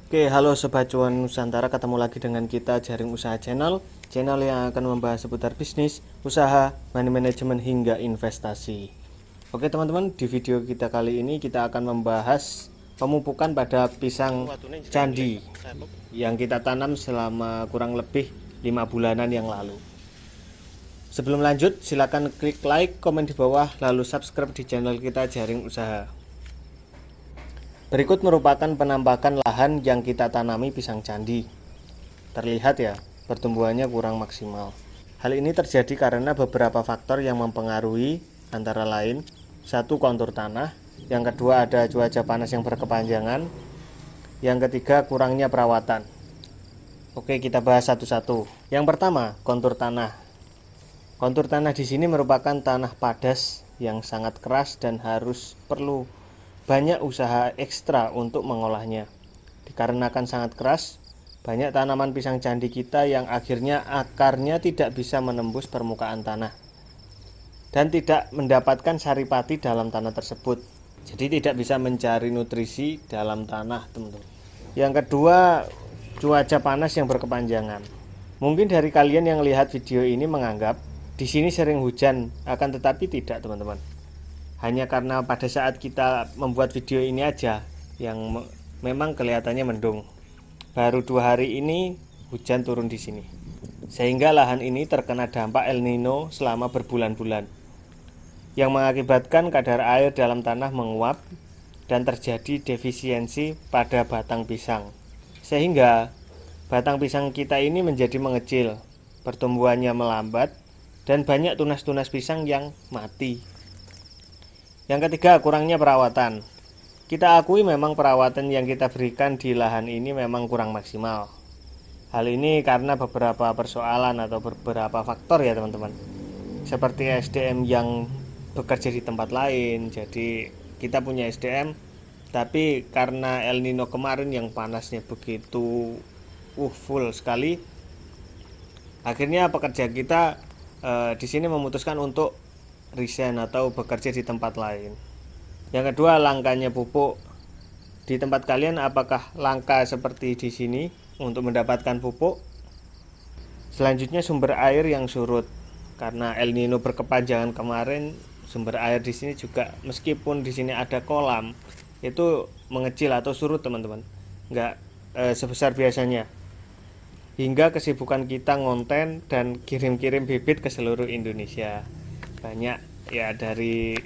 Oke, halo Sobat Cuan Nusantara, ketemu lagi dengan kita Jaring Usaha Channel yang akan membahas seputar bisnis, usaha, money management hingga investasi. Oke teman-teman, di video kita kali ini kita akan membahas pemupukan pada pisang candi yang kita tanam selama kurang lebih 5 bulanan yang lalu. Sebelum lanjut, silakan klik like, komen di bawah, lalu subscribe di channel kita Jaring Usaha. Berikut merupakan penampakan lahan yang kita tanami pisang candi. Terlihat ya, pertumbuhannya kurang maksimal. Hal ini terjadi karena beberapa faktor yang mempengaruhi, antara lain, satu, kontur tanah, yang kedua ada cuaca panas yang berkepanjangan, yang ketiga kurangnya perawatan. Oke, kita bahas satu-satu. Yang pertama, kontur tanah. Kontur tanah di sini merupakan tanah padas yang sangat keras dan perlu banyak usaha ekstra untuk mengolahnya. Dikarenakan sangat keras, banyak tanaman pisang candi kita yang akhirnya akarnya tidak bisa menembus permukaan tanah dan tidak mendapatkan saripati dalam tanah tersebut. Jadi tidak bisa mencari nutrisi dalam tanah, teman-teman. Yang kedua, cuaca panas yang berkepanjangan. Mungkin dari kalian yang lihat video ini menganggap di sini sering hujan, akan tetapi tidak, teman-teman. Hanya karena pada saat kita membuat video ini aja yang memang kelihatannya mendung. Baru 2 hari ini hujan turun di sini, sehingga lahan ini terkena dampak El Nino selama berbulan-bulan, yang mengakibatkan kadar air dalam tanah menguap dan terjadi defisiensi pada batang pisang, sehingga batang pisang kita ini menjadi mengecil, pertumbuhannya melambat, dan banyak tunas-tunas pisang yang mati. Yang ketiga, kurangnya perawatan. Kita akui memang perawatan yang kita berikan di lahan ini memang kurang maksimal. Hal ini karena beberapa persoalan atau beberapa faktor ya teman-teman. Seperti SDM yang bekerja di tempat lain. Jadi kita punya SDM, tapi karena El Nino kemarin yang panasnya begitu full sekali, akhirnya pekerja kita di sini memutuskan untuk resign atau bekerja di tempat lain. Yang kedua, langkanya pupuk. Di tempat kalian apakah langka seperti di sini untuk mendapatkan pupuk? Selanjutnya, sumber air yang surut. Karena El Nino berkepanjangan kemarin, sumber air di sini juga meskipun di sini ada kolam, itu mengecil atau surut, teman-teman. Nggak sebesar biasanya. Hingga kesibukan kita ngonten dan kirim-kirim bibit ke seluruh Indonesia. Banyak ya dari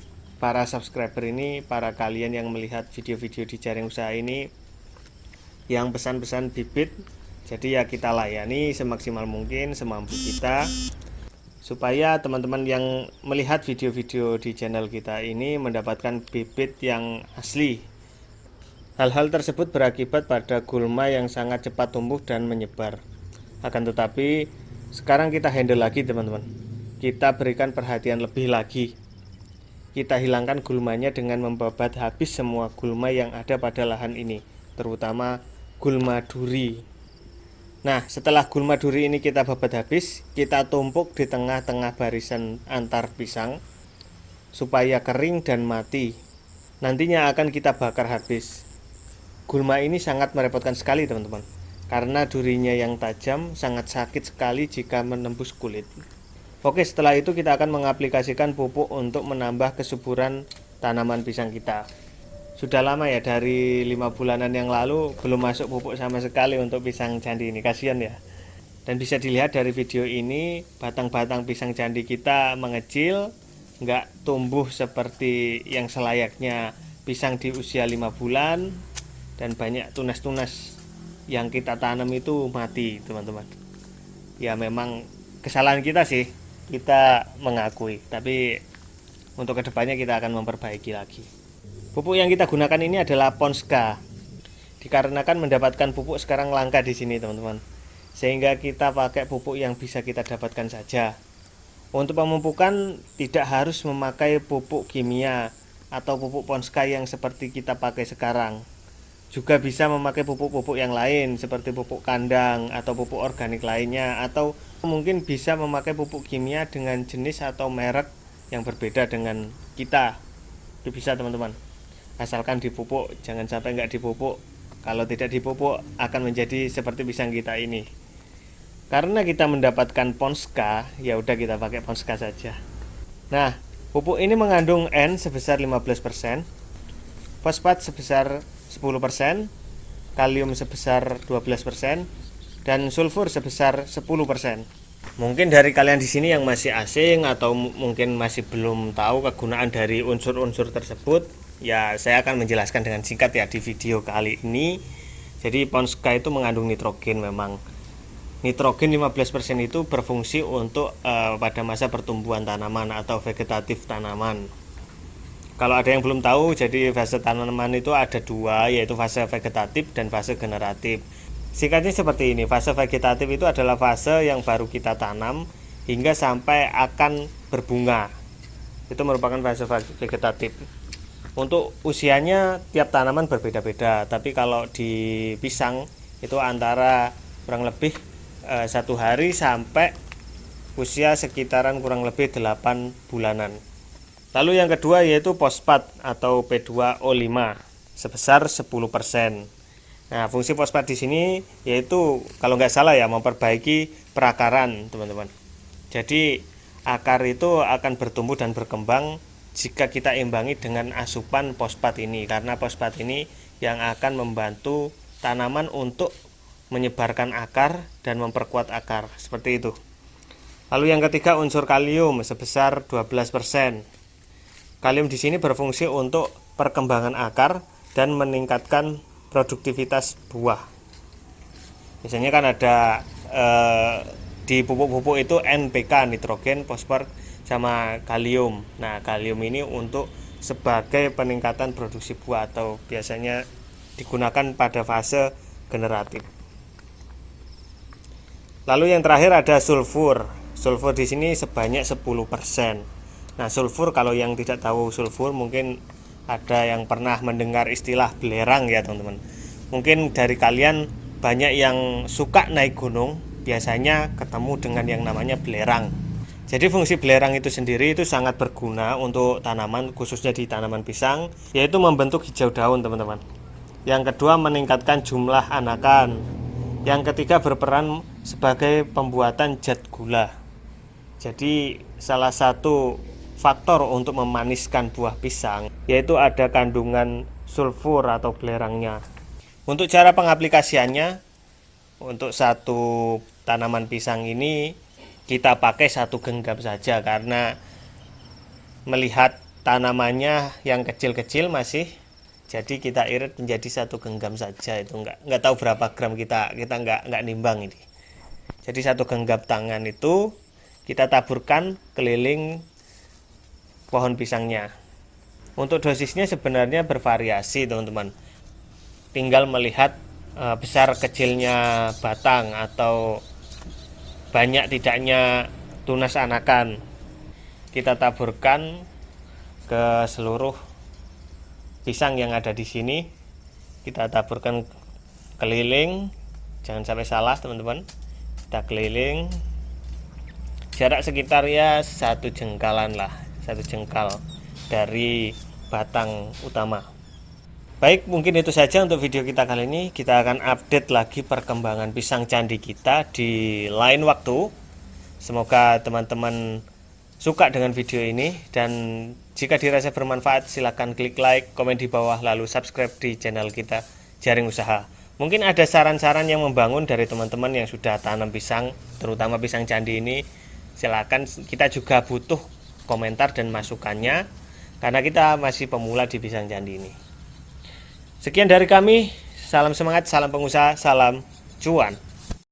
para subscriber ini, para kalian yang melihat video-video di Jaring Usaha ini yang pesan-pesan bibit. Jadi ya kita layani semaksimal mungkin, semampu kita, supaya teman-teman yang melihat video-video di channel kita ini mendapatkan bibit yang asli. Hal-hal tersebut berakibat pada gulma yang sangat cepat tumbuh dan menyebar. Akan tetapi sekarang kita handle lagi, teman-teman. Kita berikan perhatian lebih lagi. Kita hilangkan gulmanya dengan membabat habis semua gulma yang ada pada lahan ini, terutama gulma duri. Nah, setelah gulma duri ini kita babat habis, kita tumpuk di tengah-tengah barisan antar pisang supaya kering dan mati. Nantinya akan kita bakar habis. Gulma ini sangat merepotkan sekali, teman-teman, karena durinya yang tajam sangat sakit sekali jika menembus kulit. Oke, setelah itu kita akan mengaplikasikan pupuk untuk menambah kesuburan tanaman pisang kita. Sudah lama ya, dari 5 bulanan yang lalu belum masuk pupuk sama sekali untuk pisang candi ini, kasihan ya. Dan bisa dilihat dari video ini, batang-batang pisang candi kita mengecil, nggak tumbuh seperti yang selayaknya pisang di usia 5 bulan, dan banyak tunas-tunas yang kita tanam itu mati, teman-teman. Ya memang kesalahan kita sih, kita mengakui, tapi untuk kedepannya kita akan memperbaiki lagi. Pupuk yang kita gunakan ini adalah Ponska. Dikarenakan mendapatkan pupuk sekarang langka di sini, teman-teman, sehingga kita pakai pupuk yang bisa kita dapatkan saja. Untuk pemupukan tidak harus memakai pupuk kimia atau pupuk Ponska yang seperti kita pakai sekarang. Juga bisa memakai pupuk-pupuk yang lain seperti pupuk kandang atau pupuk organik lainnya, atau mungkin bisa memakai pupuk kimia dengan jenis atau merek yang berbeda dengan kita. Itu bisa, teman-teman, asalkan dipupuk, jangan sampai nggak dipupuk. Kalau tidak dipupuk akan menjadi seperti pisang kita ini. Karena kita mendapatkan Ponska, ya udah kita pakai Ponska saja. Nah, pupuk ini mengandung N sebesar 15%, fosfat sebesar 10%, kalium sebesar 12%, dan sulfur sebesar 10%. Mungkin dari kalian di sini yang masih asing atau mungkin masih belum tahu kegunaan dari unsur-unsur tersebut, ya saya akan menjelaskan dengan singkat ya di video kali ini. Jadi Ponska itu mengandung nitrogen memang. Nitrogen 15% itu berfungsi untuk pada masa pertumbuhan tanaman atau vegetatif tanaman. Kalau ada yang belum tahu, jadi fase tanaman itu ada dua, yaitu fase vegetatif dan fase generatif. Singkatnya seperti ini, fase vegetatif itu adalah fase yang baru kita tanam hingga sampai akan berbunga. Itu merupakan fase vegetatif. Untuk usianya tiap tanaman berbeda-beda, tapi kalau di pisang itu antara kurang lebih 1 hari sampai usia sekitaran kurang lebih 8 bulanan. Lalu yang kedua yaitu fosfat atau P2O5 sebesar 10%. Nah, fungsi fosfat di sini yaitu kalau nggak salah ya memperbaiki perakaran, teman-teman. Jadi akar itu akan bertumbuh dan berkembang jika kita imbangi dengan asupan fosfat ini, karena fosfat ini yang akan membantu tanaman untuk menyebarkan akar dan memperkuat akar, seperti itu. Lalu yang ketiga unsur kalium sebesar 12%. Kalium di sini berfungsi untuk perkembangan akar dan meningkatkan produktivitas buah. Misalnya kan ada di pupuk-pupuk itu NPK, nitrogen, fosfor, sama kalium. Nah, kalium ini untuk sebagai peningkatan produksi buah atau biasanya digunakan pada fase generatif. Lalu yang terakhir ada sulfur. Sulfur di sini sebanyak 10%. Nah, sulfur kalau yang tidak tahu sulfur mungkin ada yang pernah mendengar istilah belerang ya, teman-teman. Mungkin dari kalian banyak yang suka naik gunung, biasanya ketemu dengan yang namanya belerang. Jadi fungsi belerang itu sendiri itu sangat berguna untuk tanaman, khususnya di tanaman pisang, yaitu membentuk hijau daun, teman-teman. Yang kedua meningkatkan jumlah anakan. Yang ketiga berperan sebagai pembuatan zat gula. Jadi salah satu faktor untuk memaniskan buah pisang yaitu ada kandungan sulfur atau belerangnya. Untuk cara pengaplikasiannya, untuk satu tanaman pisang ini kita pakai 1 genggam saja, karena melihat tanamannya yang kecil-kecil masih, jadi kita irit menjadi 1 genggam saja. Itu nggak tahu berapa gram kita nggak nimbang ini. Jadi 1 genggam tangan itu kita taburkan keliling pohon pisangnya. Untuk dosisnya sebenarnya bervariasi, teman-teman. Tinggal melihat besar kecilnya batang atau banyak tidaknya tunas anakan. Kita taburkan ke seluruh pisang yang ada di sini. Kita taburkan keliling, jangan sampai salah, teman-teman. Kita keliling jarak sekitar ya 1 jengkalan lah, 1 jengkal dari batang utama. Baik, mungkin itu saja untuk video kita kali ini. Kita akan update lagi perkembangan pisang candi kita di lain waktu. Semoga teman-teman suka dengan video ini, dan jika dirasa bermanfaat silahkan klik like, komen di bawah, lalu subscribe di channel kita Jaring Usaha. Mungkin ada saran-saran yang membangun dari teman-teman yang sudah tanam pisang, terutama pisang candi ini. Silakan, kita juga butuh komentar dan masukannya karena kita masih pemula di pisang candi ini. Sekian dari kami, salam semangat, salam pengusaha, salam cuan.